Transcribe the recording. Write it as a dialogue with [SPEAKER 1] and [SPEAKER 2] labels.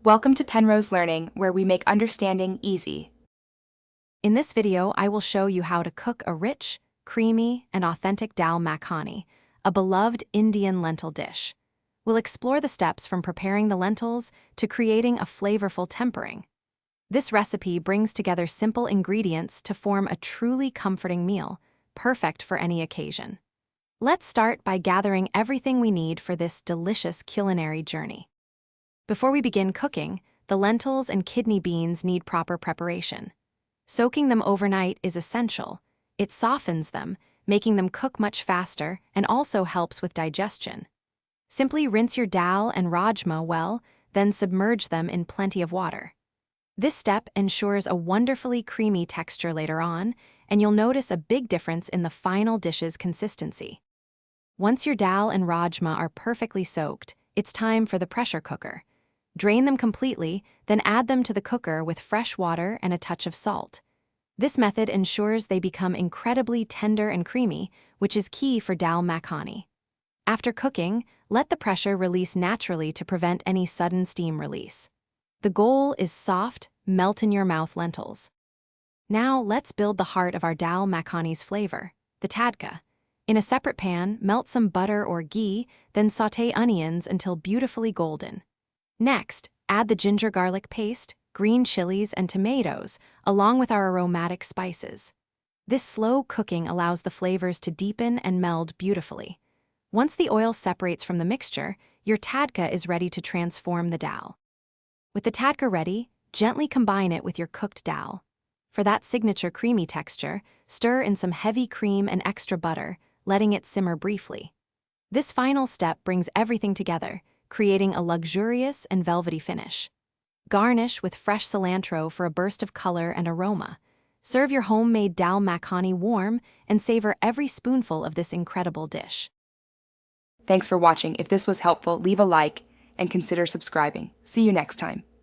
[SPEAKER 1] Welcome to Penrose Learning, where we make understanding easy.
[SPEAKER 2] In this video, I will show you how to cook a rich, creamy, and authentic dal makhani, a beloved Indian lentil dish. We'll explore the steps from preparing the lentils to creating a flavorful tempering. This recipe brings together simple ingredients to form a truly comforting meal, perfect for any occasion. Let's start by gathering everything we need for this delicious culinary journey. Before we begin cooking, the lentils and kidney beans need proper preparation. Soaking them overnight is essential. It softens them, making them cook much faster and also helps with digestion. Simply rinse your dal and rajma well, then submerge them in plenty of water. This step ensures a wonderfully creamy texture later on, and you'll notice a big difference in the final dish's consistency. Once your dal and rajma are perfectly soaked, it's time for the pressure cooker. Drain them completely, then add them to the cooker with fresh water and a touch of salt. This method ensures they become incredibly tender and creamy, which is key for dal makhani. After cooking, let the pressure release naturally to prevent any sudden steam release. The goal is soft, melt-in-your-mouth lentils. Now let's build the heart of our dal makhani's flavor, the tadka. In a separate pan, melt some butter or ghee, then sauté onions until beautifully golden. Next, add the ginger garlic paste, green chilies, and tomatoes, along with our aromatic spices. This slow cooking allows the flavors to deepen and meld beautifully. Once the oil separates from the mixture, your tadka is ready to transform the dal. With the tadka ready, gently combine it with your cooked dal. For that signature creamy texture, stir in some heavy cream and extra butter, letting it simmer briefly. This final step brings everything together, creating a luxurious and velvety finish. Garnish with fresh cilantro for a burst of color and aroma. Serve your homemade dal makhani warm and savor every spoonful of this incredible dish.
[SPEAKER 1] Thanks for watching. If this was helpful, leave a like and consider subscribing. See you next time.